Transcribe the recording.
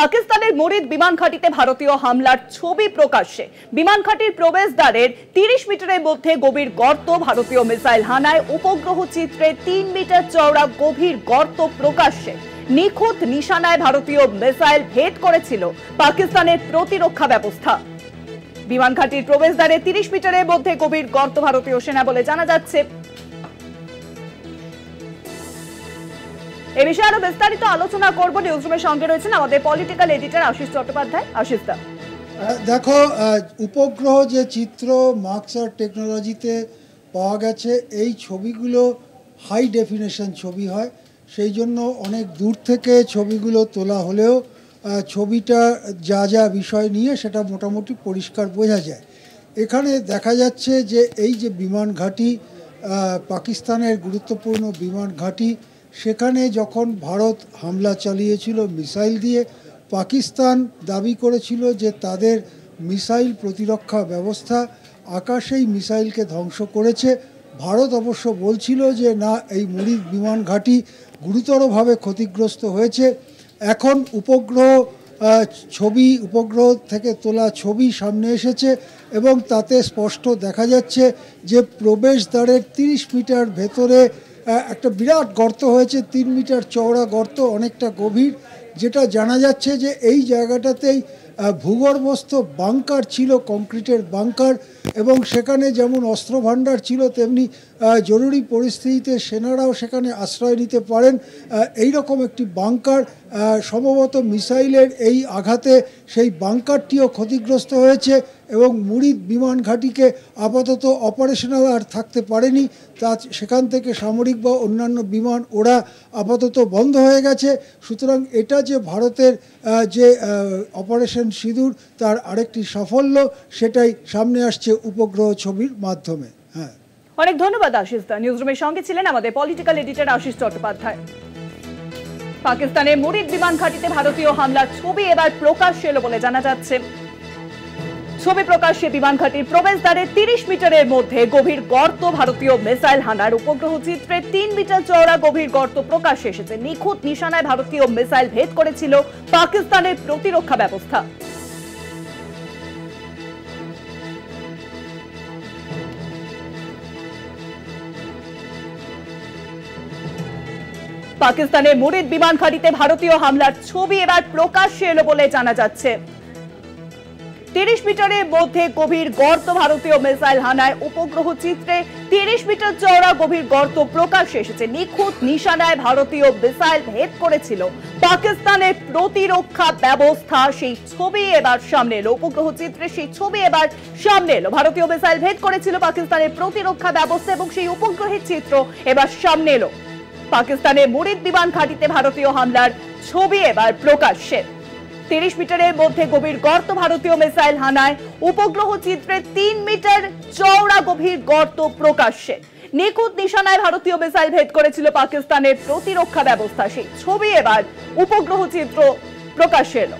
পাকিস্তানের মুরিদ বিমান ঘাঁটিতে ভারতীয় হামলার ছবি প্রকাশ্যে। বিমান ঘাঁটির প্রবেশদ্বারের ৩০ মিটারের মধ্যে গভীর গর্ত, ভারতীয় মিসাইল হানায় উপগ্রহ চিত্রে ৩ মিটার চওড়া গভীর গর্ত প্রকাশ্যে। নিখুঁত নিশানায় ভারতীয় মিসাইল ভেদ করেছিল পাকিস্তানের প্রতিরক্ষা ব্যবস্থা। বিমান ঘাঁটির প্রবেশদ্বারে ৩০ মিটারের মধ্যে গভীর গর্ত, ভারতীয় সেনা বলে জানা যাচ্ছে। এ বিষয়ে আরো বিস্তারিত আলোচনা করব। নিউজরুমের সঙ্গে রয়েছেন আমাদের পলিটিক্যাল এডিটর আশিস চট্টোপাধ্যায়। আশিস দা, দেখো, উপগ্রহ যে চিত্র মার্কসার টেকনোলজিতে পাওয়া গেছে, এই ছবিগুলো হাই ডেফিনেশন ছবি হয়, সেই জন্য অনেক দূর থেকে ছবিগুলো তোলা হলেও ছবিটা যা যা বিষয় নিয়ে সেটা মোটামুটি পরিষ্কার বোঝা যায়। এখানে দেখা যাচ্ছে যে এই যে বিমান ঘাঁটি, পাকিস্তানের গুরুত্বপূর্ণ বিমান ঘাঁটি, সেখানে যখন ভারত হামলা চালিয়েছিল মিসাইল দিয়ে, পাকিস্তান দাবি করেছিল যে তাদের মিসাইল প্রতিরক্ষা ব্যবস্থা আকাশেই মিসাইলকে ধ্বংস করেছে। ভারত অবশ্য বলছিল যে না, এই মুরিদ বিমান ঘাঁটি গুরুতরভাবে ক্ষতিগ্রস্ত হয়েছে। এখন উপগ্রহ থেকে তোলা ছবি সামনে এসেছে এবং তাতে স্পষ্ট দেখা যাচ্ছে যে প্রবেশদ্বারের ৩০ মিটার ভেতরে একটা বিরাট গর্ত হয়েছে, ৩ মিটার চওড়া গর্ত, অনেকটা গভীর, যেটা জানা যাচ্ছে যে এই জায়গাটাতেই ভূগর্ভস্থ বাংকার ছিল, কংক্রিটের বাংকার, এবং সেখানে যেমন অস্ত্রভাণ্ডার ছিল তেমনি জরুরি পরিস্থিতিতে সেনারাও সেখানে আশ্রয় নিতে পারেন এই রকম একটি বাংকার। সম্ভবত মিসাইলের এই আঘাতে সেই বাংকারটিও ক্ষতিগ্রস্ত হয়েছে এবং মুরিদ বিমান ঘাঁটিকে আপাতত অপারেশনাল আর থাকতে পারেনি, তা সেখান থেকে সামরিক বা অন্যান্য বিমান ওরা আপাতত বন্ধ হয়ে গেছে। সুতরাং এটা যে ভারতের যে অপারেশন সিঁদুর তার আরেকটি সাফল্য, সেটাই সামনে আসছে উপগ্রহ ছবির মাধ্যমে। হ্যাঁ, অনেক ধন্যবাদ আশিস দা। নিউজরুমের সঙ্গে ছিলেন আমাদের পলিটিক্যাল এডিটর আশিস চট্টোপাধ্যায়। পাকিস্তানের মুরিদ বিমান ঘাঁটিতে ভারতীয় হামলার ছবি এবার প্রকাশ্যে এলো বলে জানা যাচ্ছে। ছবি প্রকাশ্যে বিমান ঘাঁটির প্রবেশদ্বারে ৩০ মিটারের মধ্যে গভীর গর্ত, ভারতীয় মিসাইল হানার উপগ্রহ চিত্রে ৩ মিটার চওড়া গভীর গর্ত প্রকাশ্যে এসেছে। নিখুঁত নিশানায় ভারতীয় মিসাইল ভেদ করেছিল পাকিস্তানের প্রতিরক্ষা ব্যবস্থা। পাকিস্তানের মুরিদ বিমান ঘাঁটিতে ভারতীয় হামলার ছবি এবার প্রকাশ্যে এলো বলে জানা যাচ্ছে। ৩০ মিটারের মধ্যে গভীর গর্ত, ভারতীয় মিসাইল হানায় উপগ্রহ চিত্রে ৩০ মিটার চওড়া গভীর গর্ত প্রকাশ্যে এসেছে। নিখুঁত নিশানায় ভারতীয় মিসাইল ভেদ করেছিল পাকিস্তানের প্রতিরক্ষা ব্যবস্থা। সেই ছবি এবার সামনে এলো, উপগ্রহ চিত্রে সেই ছবি এবার সামনে এলো। ভারতীয় মিসাইল ভেদ করেছিল পাকিস্তানের প্রতিরক্ষা ব্যবস্থা এবং সেই উপগ্রহের চিত্র এবার সামনে এলো। পাকিস্তানের মুরিদ বিমান ঘাঁটিতে ভারতীয় হামলার ছবি এবার প্রকাশ্যে। ৩০ মিটারের মধ্যে গভীর গর্ত, ভারতীয় মিসাইল হানায় উপগ্রহ চিত্রে ৩ মিটার চওড়া গভীর গর্ত প্রকাশ্যে। নিখুঁত নিশানায় ভারতীয় মিসাইল ভেদ করেছিল পাকিস্তানের প্রতিরক্ষা ব্যবস্থা। সেই ছবি এবার উপগ্রহ চিত্র প্রকাশ্যে এলো।